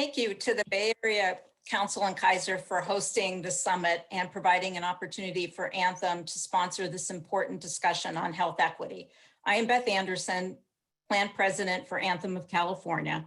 Thank you to the Bay Area Council and Kaiser for hosting the summit and providing an opportunity for Anthem to sponsor this important discussion on health equity. I am Beth Anderson, Plan President for Anthem of California.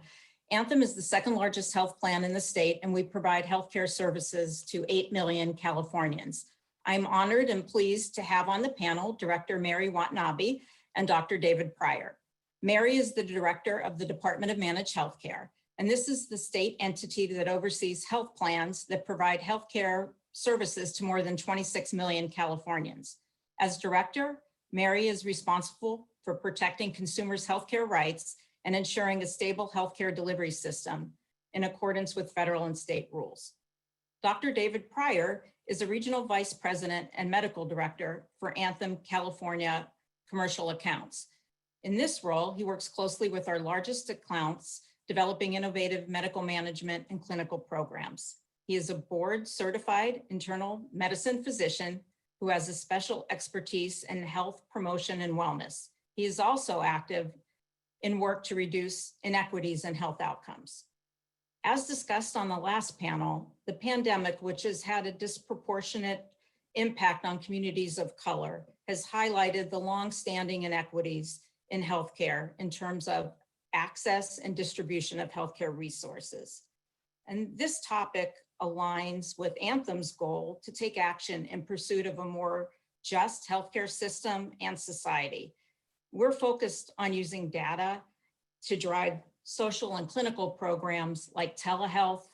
Anthem is the second largest health plan in the state, and we provide healthcare services to 8 million Californians. I'm honored and pleased to have on the panel Director Mary Watanabe and Dr. David Pryor. Mary is the Director of the Department of Managed Healthcare, and this is the state entity that oversees health plans that provide healthcare services to more than 26 million Californians. As Director, Mary is responsible for protecting consumers' healthcare rights and ensuring a stable healthcare delivery system in accordance with federal and state rules. Dr. David Pryor is a Regional Vice President and Medical Director for Anthem California Commercial Accounts. In this role, he works closely with our largest accounts, developing innovative medical management and clinical programs. He is a board-certified internal medicine physician who has a special expertise in health promotion and wellness. He is also active in work to reduce inequities in health outcomes. As discussed on the last panel, the pandemic, which has had a disproportionate impact on communities of color, has highlighted the longstanding inequities in healthcare in terms of access and distribution of healthcare resources. And this topic aligns with Anthem's goal to take action in pursuit of a more just healthcare system and society. We're focused on using data to drive social and clinical programs like telehealth,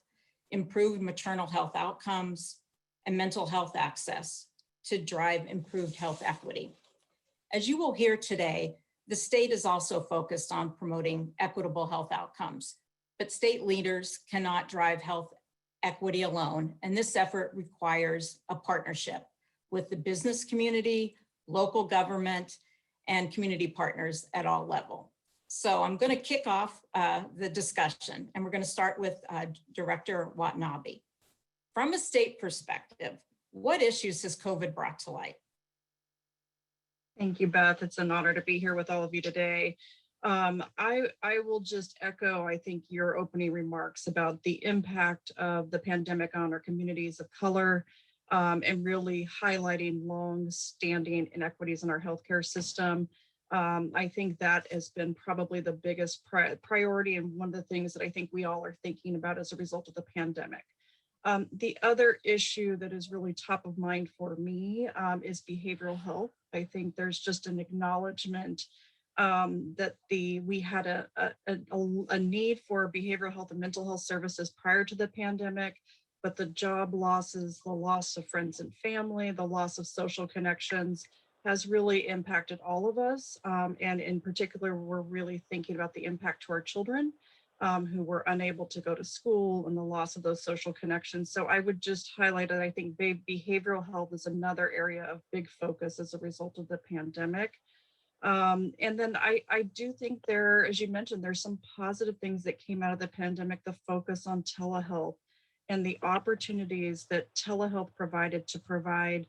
improved maternal health outcomes, and mental health access to drive improved health equity. As you will hear today, the state is also focused on promoting equitable health outcomes, but state leaders cannot drive health equity alone, and this effort requires a partnership with the business community, local government, and community partners at all levels. So I'm going to kick off the discussion, and we're going to start with Director Watanabe. From a state perspective, what issues has COVID brought to light? Thank you, Beth. It's an honor to be here with all of you today. I will just echo, I think, your opening remarks about the impact of the pandemic on our communities of color, and really highlighting long-standing inequities in our healthcare system. I think that has been probably the biggest priority, and one of the things that I think we all are thinking about as a result of the pandemic. The other issue that is really top of mind for me is behavioral health. I think there's just an acknowledgement that we had a need for behavioral health and mental health services prior to the pandemic, but the job losses, the loss of friends and family, the loss of social connections has really impacted all of us. And in particular, we're really thinking about the impact to our children who were unable to go to school and the loss of those social connections. So I would just highlight that I think behavioral health is another area of big focus as a result of the pandemic. And then I do think as you mentioned, there's some positive things that came out of the pandemic, the focus on telehealth and the opportunities that telehealth provided to provide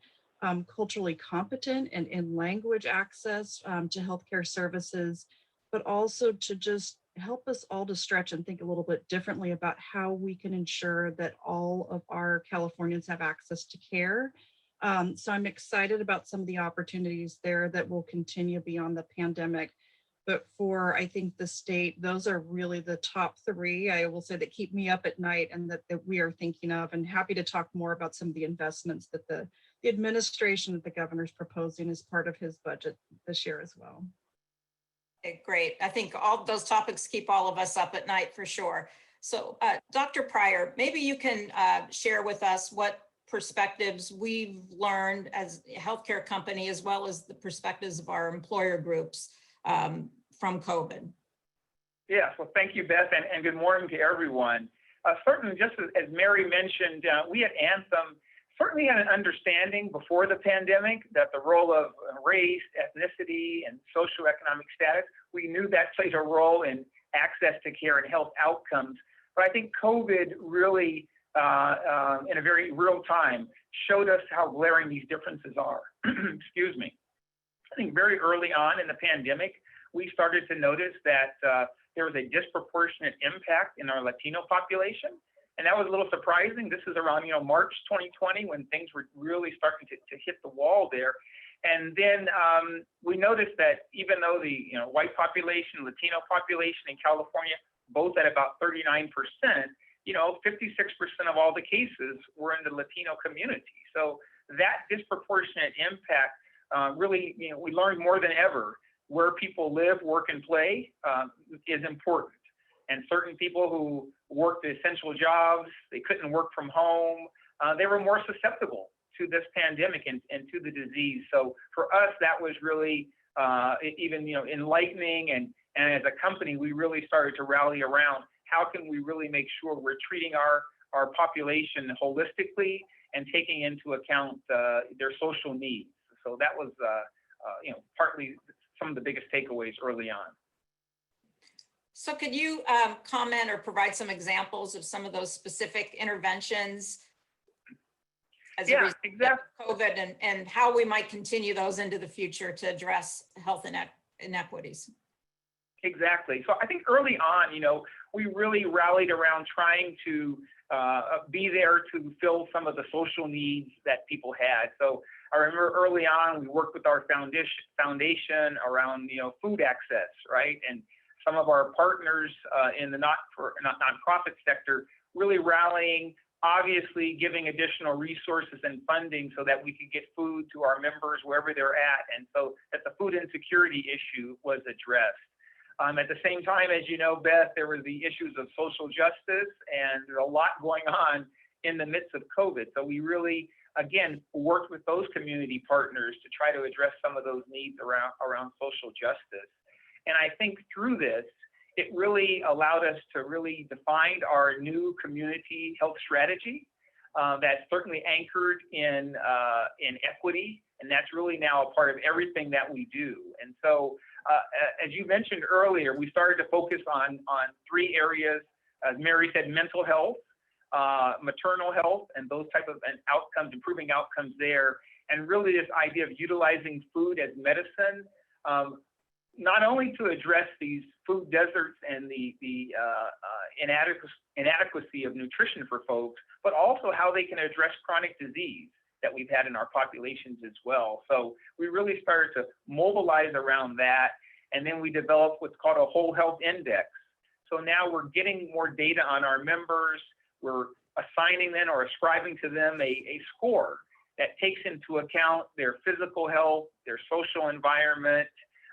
culturally competent and in language access to healthcare services, but also to just help us all to stretch and think a little bit differently about how we can ensure that all of our Californians have access to care. So I'm excited about some of the opportunities there that will continue beyond the pandemic. But for, I think, the state, those are really the top three, I will say, that keep me up at night and that we are thinking of, and happy to talk more about some of the investments that the administration that the governor's proposing as part of his budget this year as well. Okay, great. I think all those topics keep all of us up at night for sure. So Dr. Pryor, maybe you can share with us what perspectives we've learned as a healthcare company, as well as the perspectives of our employer groups from COVID. Yes, well, thank you, Beth, and good morning to everyone. Certainly, just as Mary mentioned, we at Anthem certainly had an understanding before the pandemic that the role of race, ethnicity, and socioeconomic status, we knew that played a role in access to care and health outcomes. But I think COVID really, in a very real time, showed us how glaring these differences are. Excuse me. I think very early on in the pandemic, we started to notice that there was a disproportionate impact in our Latino population. And that was a little surprising. This is around, March 2020 when things were really starting to hit the wall there. And then we noticed that even though the white population, Latino population in California, both at about 39%, 56% of all the cases were in the Latino community. So that disproportionate impact really, we learned more than ever where people live, work, and play is important. And certain people who worked essential jobs, they couldn't work from home, they were more susceptible to this pandemic and to the disease. So for us, that was really even enlightening. And as a company, we really started to rally around how can we really make sure we're treating our population holistically and taking into account their social needs. So that was partly some of the biggest takeaways early on. So could you comment or provide some examples of some of those specific interventions as a result of COVID and how we might continue those into the future to address health inequities? Exactly. So I think early on, we really rallied around trying to be there to fill some of the social needs that people had. So I remember early on, we worked with our foundation around, food access, right? And some of our partners in the nonprofit sector really rallying, obviously giving additional resources and funding so that we could get food to our members wherever they're at. And so that the food insecurity issue was addressed. At the same time, as you know, Beth, there were the issues of social justice and there's a lot going on in the midst of COVID. So we really, again, worked with those community partners to try to address some of those needs around social justice. And I think through this, it really allowed us to really define our new community health strategy that's certainly anchored in equity. And that's really now a part of everything that we do. And so, as you mentioned earlier, we started to focus on three areas, as Mary said, mental health, maternal health, and those type of outcomes, improving outcomes there. And really this idea of utilizing food as medicine, not only to address these food deserts and the inadequacy of nutrition for folks, but also how they can address chronic disease that we've had in our populations as well. So we really started to mobilize around that. And then we developed what's called a whole health index. So now we're getting more data on our members. We're assigning them or ascribing to them a score that takes into account their physical health, their social environment,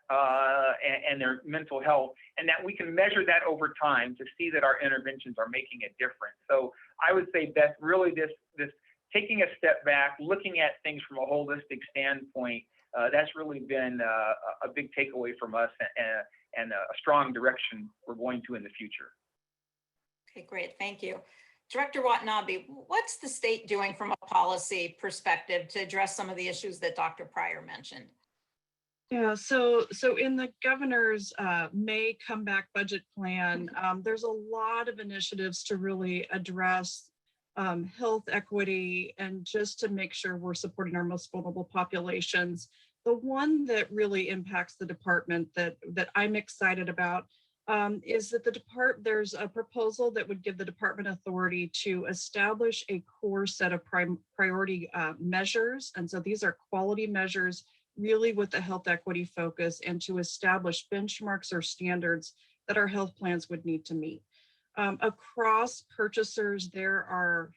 and their mental health, and that we can measure that over time to see that our interventions are making a difference. So I would say, Beth, really this taking a step back, looking at things from a holistic standpoint, that's really been a big takeaway from us and a strong direction we're going to in the future. Okay, great, thank you. Director Watanabe, what's the state doing from a policy perspective to address some of the issues that Dr. Pryor mentioned? Yeah, so in the governor's May comeback budget plan, there's a lot of initiatives to really address health equity and just to make sure we're supporting our most vulnerable populations. The one that really impacts the department that I'm excited about is that there's a proposal that would give the department authority to establish a core set of priority measures. And so these are quality measures really with the health equity focus, and to establish benchmarks or standards that our health plans would need to meet. Across purchasers, there are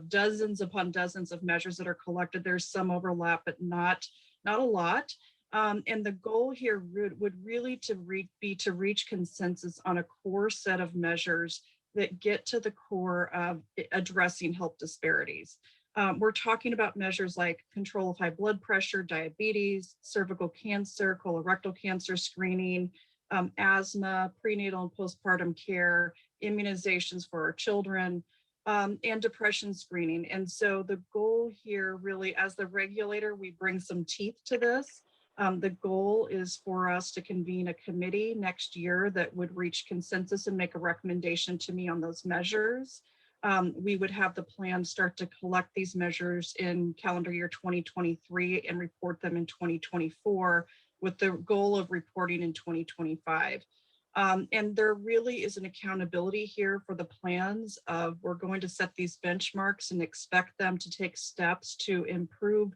dozens upon dozens of measures that are collected. There's some overlap, but not a lot. And the goal here would really be to reach consensus on a core set of measures that get to the core of addressing health disparities. We're talking about measures like control of high blood pressure, diabetes, cervical cancer, colorectal cancer screening, asthma, prenatal and postpartum care, immunizations for our children, and depression screening. And so the goal here really, as the regulator, we bring some teeth to this. The goal is for us to convene a committee next year that would reach consensus and make a recommendation to me on those measures. We would have the plan start to collect these measures in calendar year 2023 and report them in 2024 with the goal of reporting in 2025. And there really is an accountability here for the plans of we're going to set these benchmarks and expect them to take steps to improve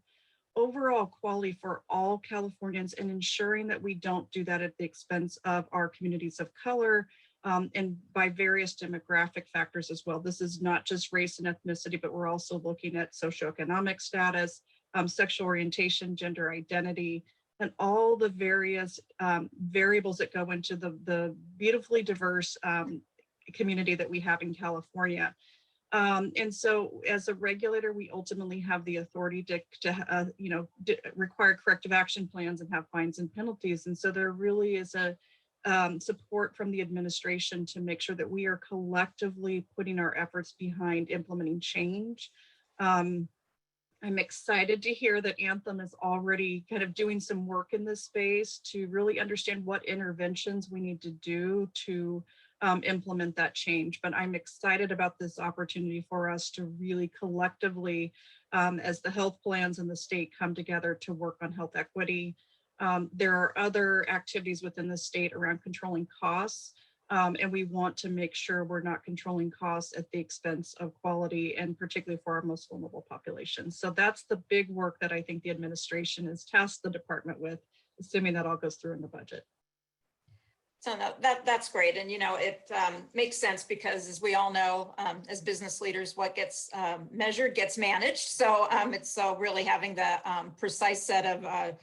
overall quality for all Californians, and ensuring that we don't do that at the expense of our communities of color, and by various demographic factors as well. This is not just race and ethnicity, but we're also looking at socioeconomic status, sexual orientation, gender identity, and all the various variables that go into the beautifully diverse community that we have in California. And so as a regulator, we ultimately have the authority to require corrective action plans and have fines and penalties. And so there really is a support from the administration to make sure that we are collectively putting our efforts behind implementing change. I'm excited to hear that Anthem is already kind of doing some work in this space to really understand what interventions we need to do to implement that change. But I'm excited about this opportunity for us to really collectively, as the health plans and the state come together to work on health equity. There are other activities within the state around controlling costs. And we want to make sure we're not controlling costs at the expense of quality, and particularly for our most vulnerable populations. So that's the big work that I think the administration has tasked the department with, assuming that all goes through in the budget. So no, that's great. And, it makes sense because, as we all know, as business leaders, what gets measured gets managed. So it's really having the precise set of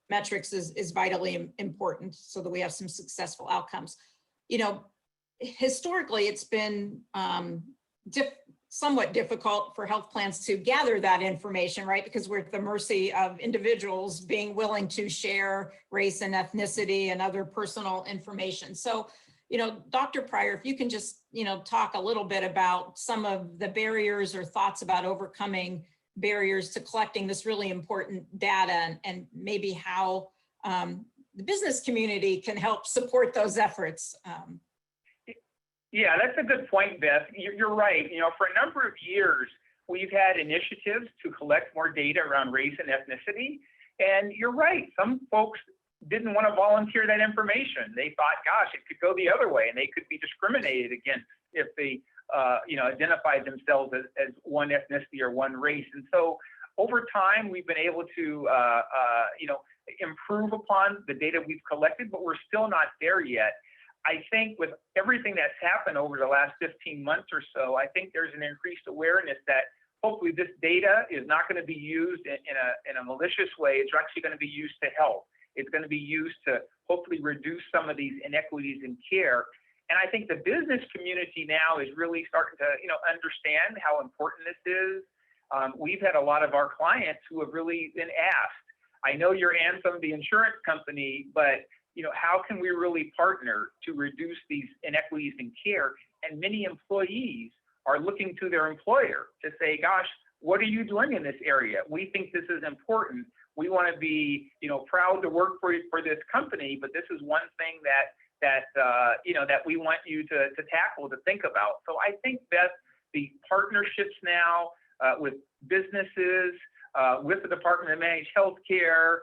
metrics is vitally important so that we have some successful outcomes. Historically, it's been somewhat difficult for health plans to gather that information, right? Because we're at the mercy of individuals being willing to share race and ethnicity and other personal information. So, Dr. Pryor, if you can just, talk a little bit about some of the barriers or thoughts about overcoming barriers to collecting this really important data, and maybe how the business community can help support those efforts. Yeah, that's a good point, Beth. You're right. For a number of years, we've had initiatives to collect more data around race and ethnicity. And you're right. Some folks didn't want to volunteer that information. They thought, gosh, it could go the other way, and they could be discriminated against if they, identified themselves as one ethnicity or one race. And so over time, we've been able to, improve upon the data we've collected, but we're still not there yet. I think with everything that's happened over the last 15 months or so, I think there's an increased awareness that hopefully this data is not going to be used in a malicious way. It's actually going to be used to help. It's going to be used to hopefully reduce some of these inequities in care. And I think the business community now is really starting to, understand how important this is. We've had a lot of our clients who have really been asked, I know you're Anthem, the insurance company, but how can we really partner to reduce these inequities in care? And many employees are looking to their employer to say, gosh, what are you doing in this area? We think this is important. We want to be, proud to work for this company, but this is one thing that we want you to tackle, to think about. So I think that the partnerships now with businesses, with the Department of Managed Healthcare,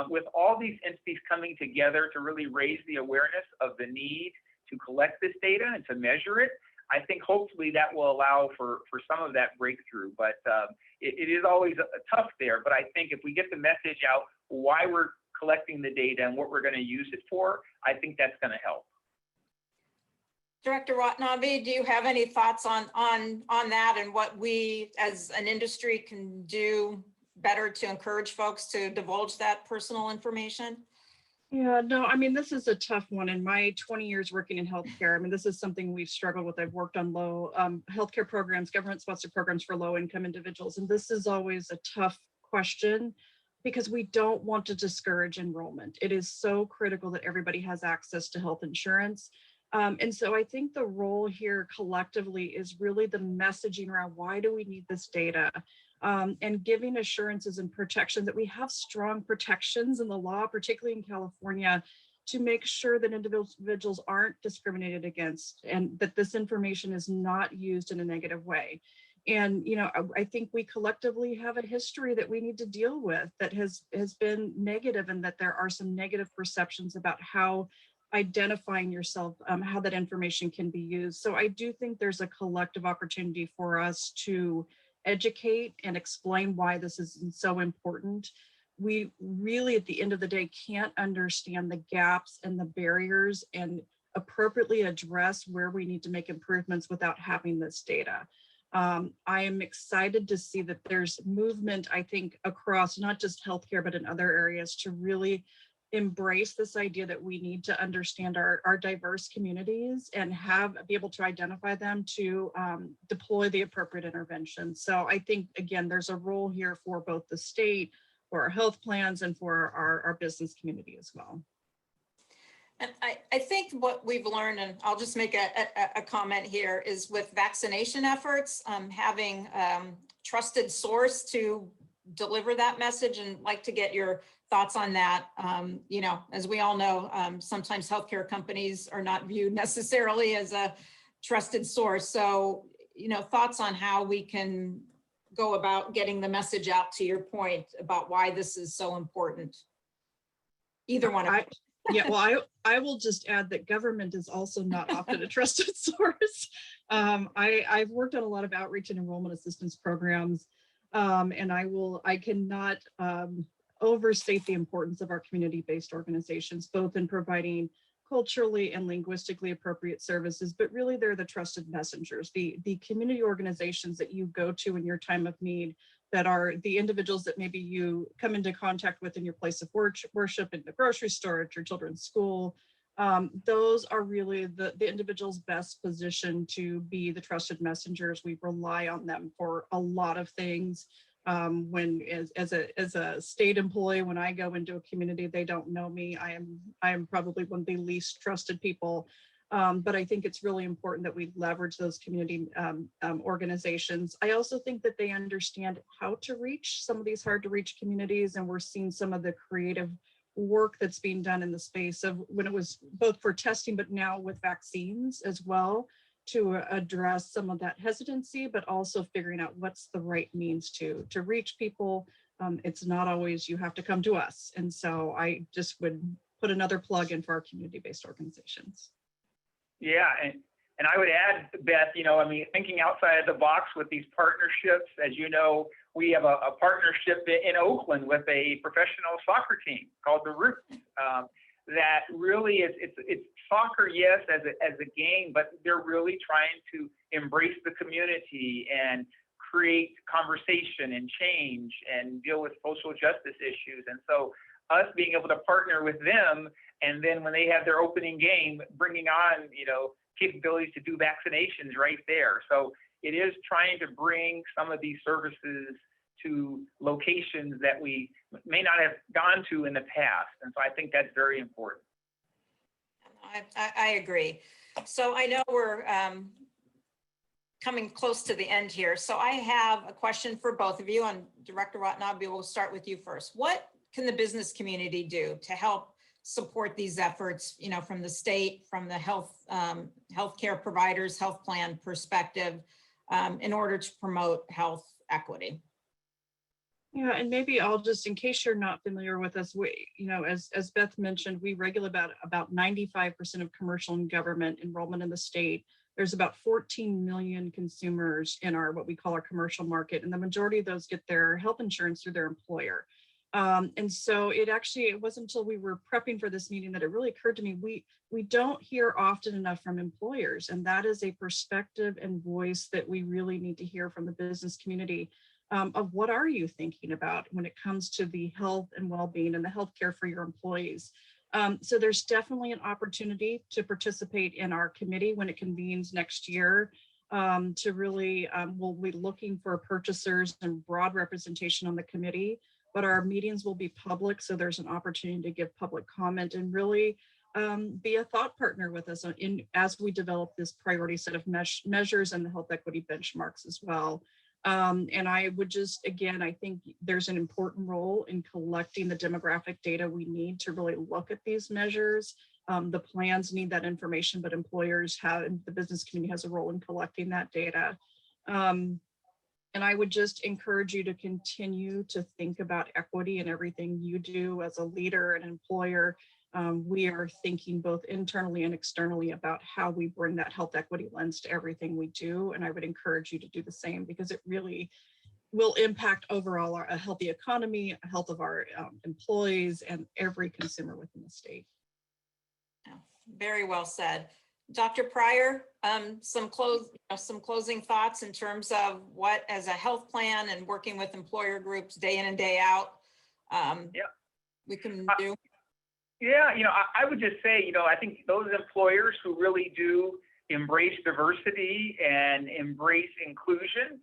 with all these entities coming together to really raise the awareness of the need to collect this data and to measure it, I think hopefully that will allow for some of that breakthrough. But it is always tough there. But I think if we get the message out why we're collecting the data and what we're going to use it for, I think that's going to help. Director Watanabe, do you have any thoughts on that and what we as an industry can do better to encourage folks to divulge that personal information? Yeah, no, I mean, this is a tough one. In my 20 years working in healthcare, I mean, this is something we've struggled with. I've worked on low healthcare programs, government-sponsored programs for low-income individuals. And this is always a tough question because we don't want to discourage enrollment. It is so critical that everybody has access to health insurance. And so I think the role here collectively is really the messaging around why do we need this data? And giving assurances and protection that we have strong protections in the law, particularly in California, to make sure that individuals aren't discriminated against and that this information is not used in a negative way. And, I think we collectively have a history that we need to deal with that has been negative, and that there are some negative perceptions about how identifying yourself, how that information can be used. So I do think there's a collective opportunity for us to educate and explain why this is so important. We really, at the end of the day, can't understand the gaps and the barriers and appropriately address where we need to make improvements without having this data. I am excited to see that there's movement, I think, across not just healthcare, but in other areas to really embrace this idea that we need to understand our diverse communities and be able to identify them to deploy the appropriate intervention. So I think, again, there's a role here for both the state, for our health plans, and for our business community as well. And I think what we've learned, and I'll just make a comment here, is with vaccination efforts, having trusted source to deliver that message, and like to get your thoughts on that. You know, as we all know, sometimes healthcare companies are not viewed necessarily as a trusted source. So, you know, thoughts on how we can go about getting the message out, to your point about why this is so important. Either one of us. Yeah, well, I will just add that government is also not often a trusted source. I've worked on a lot of outreach and enrollment assistance programs, and I cannot overstate the importance of our community-based organizations, both in providing culturally and linguistically appropriate services, but really they're the trusted messengers, the community organizations that you go to in your time of need, that are the individuals that maybe you come into contact with in your place of worship, in the grocery store, at your children's school. Those are really the individuals best positioned to be the trusted messengers. We rely on them for a lot of things. When as a state employee, when I go into a community, they don't know me. I am probably one of the least trusted people. But I think it's really important that we leverage those community organizations. I also think that they understand how to reach some of these hard to reach communities, and we're seeing some of the creative work that's being done in the space of when it was both for testing, but now with vaccines as well, to address some of that hesitancy, but also figuring out what's the right means to reach people. It's not always you have to come to us. And so I just would put another plug in for our community-based organizations. Yeah, and I would add, Beth, you know, I mean, thinking outside of the box with these partnerships, as you know, we have a partnership in Oakland with a professional soccer team called the Roots. That really is, it's soccer, yes, as a game, but they're really trying to embrace the community and create conversation and change and deal with social justice issues. And so us being able to partner with them, and then when they have their opening game, bringing on, you know, capabilities to do vaccinations right there. So it is trying to bring some of these services to locations that we may not have gone to in the past. And so I think that's very important. I agree. So I know we're coming close to the end here. So I have a question for both of you, and Director Watanabe, we'll start with you first. What can the business community do to help support these efforts, you know, from the state, from the healthcare providers, health plan perspective, in order to promote health equity? Yeah, and maybe I'll just, in case you're not familiar with us, we, you know, as Beth mentioned, we regulate about 95% of commercial and government enrollment in the state. There's about 14 million consumers in our, what we call our commercial market, and the majority of those get their health insurance through their employer. And so it wasn't until we were prepping for this meeting that it really occurred to me, we don't hear often enough from employers, and that is a perspective and voice that we really need to hear from the business community. Of what are you thinking about when it comes to the health and well-being and the healthcare for your employees? So there's definitely an opportunity to participate in our committee when it convenes next year. To really, we'll be looking for purchasers and broad representation on the committee, but our meetings will be public, so there's an opportunity to give public comment and really be a thought partner with us as we develop this priority set of measures and the health equity benchmarks as well. And I would just, again, I think there's an important role in collecting the demographic data we need to really look at these measures. The plans need that information, but employers have, and the business community has a role in collecting that data. And I would just encourage you to continue to think about equity in everything you do as a leader and employer. we are thinking both internally and externally about how we bring that health equity lens to everything we do. And I would encourage you to do the same, because it really will impact overall a healthy economy, health of our employees, and every consumer within the state. Very well said. Dr. Pryor, some closing thoughts in terms of what, as a health plan and working with employer groups day in and day out, we can do? Yeah, I would just say, I think those employers who really do embrace diversity and embrace inclusion,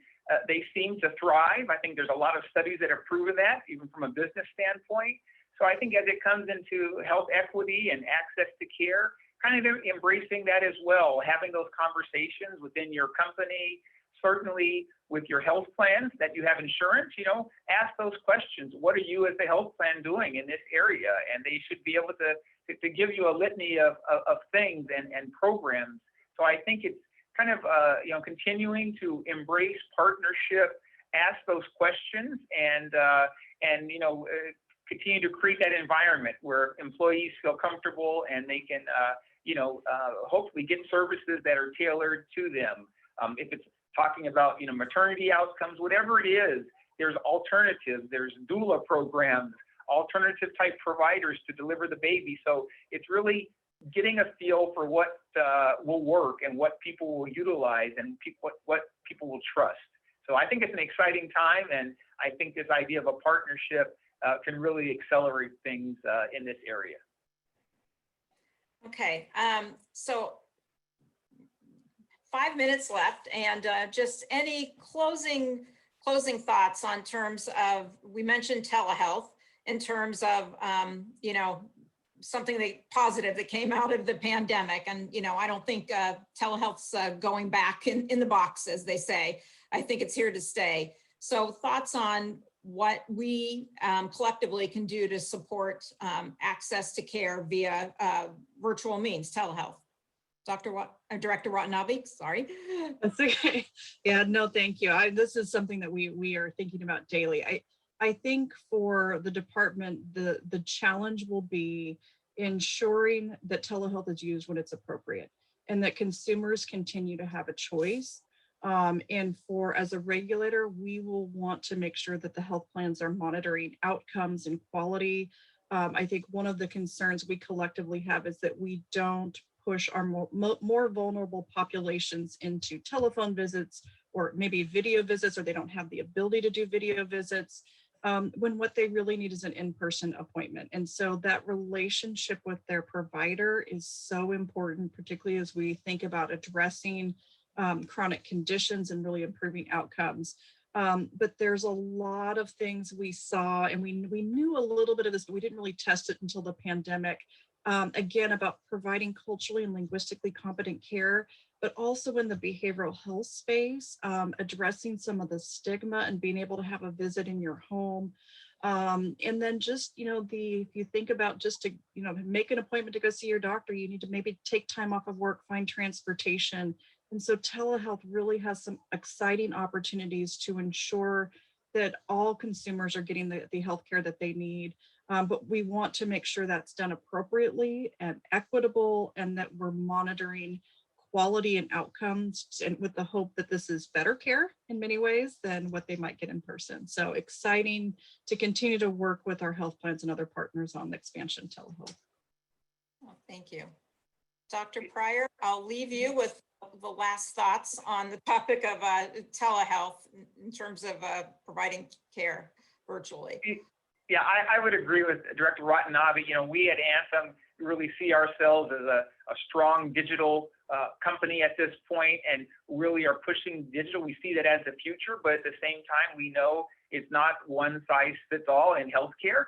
they seem to thrive. I think there's a lot of studies that have proven that, even from a business standpoint. So I think as it comes into health equity and access to care, kind of embracing that as well, having those conversations within your company, certainly with your health plans that you have insurance, ask those questions. What are you as a health plan doing in this area? And they should be able to give you a litany of things and programs. So I think it's kind of, continuing to embrace partnership, ask those questions, and continue to create that environment where employees feel comfortable and they can, hopefully get services that are tailored to them. If it's talking about, maternity outcomes, whatever it is, there's alternatives, there's doula programs, alternative type providers to deliver the baby. So it's really getting a feel for what will work and what people will utilize and what people will trust. So I think it's an exciting time, and I think this idea of a partnership can really accelerate things in this area. Okay, so 5 minutes left, and just any closing thoughts on terms of, we mentioned telehealth in terms of, something positive that came out of the pandemic. And, I don't think telehealth's going back in the box, as they say. I think it's here to stay. So thoughts on what we collectively can do to support access to care via virtual means, telehealth. Director Watanabe, sorry. That's okay. Yeah, no, thank you. This is something that we are thinking about daily. I think for the department, the challenge will be ensuring that telehealth is used when it's appropriate and that consumers continue to have a choice. And as a regulator, we will want to make sure that the health plans are monitoring outcomes and quality. I think one of the concerns we collectively have is that we don't push our more vulnerable populations into telephone visits or maybe video visits, or they don't have the ability to do video visits, when what they really need is an in-person appointment. And so that relationship with their provider is so important, particularly as we think about addressing chronic conditions and really improving outcomes. But there's a lot of things we saw, and we knew a little bit of this, but we didn't really test it until the pandemic. Again, about providing culturally and linguistically competent care, but also in the behavioral health space, addressing some of the stigma and being able to have a visit in your home. And then just, if you think about just to, make an appointment to go see your doctor, you need to maybe take time off of work, find transportation. And so telehealth really has some exciting opportunities to ensure that all consumers are getting the health care that they need. But we want to make sure that's done appropriately and equitable, and that we're monitoring quality and outcomes, and with the hope that this is better care in many ways than what they might get in person. So exciting to continue to work with our health plans and other partners on the expansion of telehealth. Well, thank you. Dr. Pryor, I'll leave you with the last thoughts on the topic of telehealth in terms of providing care virtually. Yeah, I would agree with Director Watanabe. We at Anthem really see ourselves as a strong digital company at this point, and really are pushing digital. We see that as the future, but at the same time, we know it's not one size fits all in healthcare.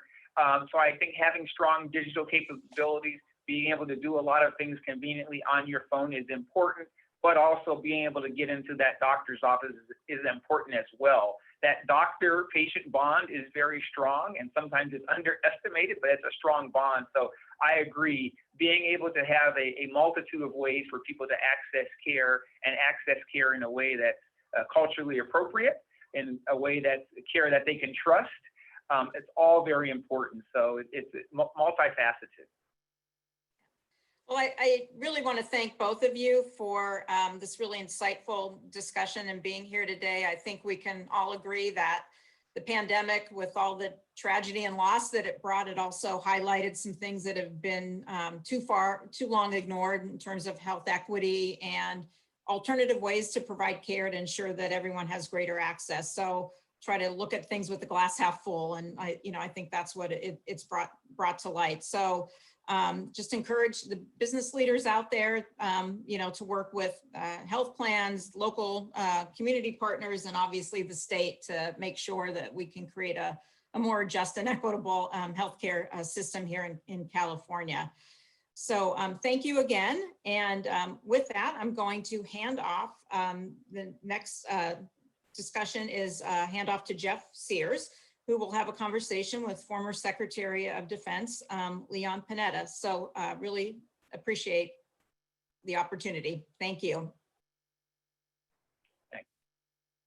So I think having strong digital capabilities, being able to do a lot of things conveniently on your phone is important, but also being able to get into that doctor's office is important as well. That doctor-patient bond is very strong, and sometimes it's underestimated, but it's a strong bond. So I agree, being able to have a multitude of ways for people to access care, and access care in a way that's culturally appropriate, in a way that's care that they can trust, it's all very important. So it's multifaceted. Well, I really want to thank both of you for this really insightful discussion and being here today. I think we can all agree that the pandemic, with all the tragedy and loss that it brought, it also highlighted some things that have been too long ignored in terms of health equity and alternative ways to provide care to ensure that everyone has greater access. So try to look at things with the glass half full. And I think that's what it's brought to light. So just encourage the business leaders out there, to work with health plans, local community partners, and obviously the state to make sure that we can create a more just and equitable healthcare system here in California. So thank you again. And with that, I'm going to hand off the next discussion is hand off to Jeff Sears, who will have a conversation with former Secretary of Defense, Leon Panetta. So really appreciate the opportunity. Thank you.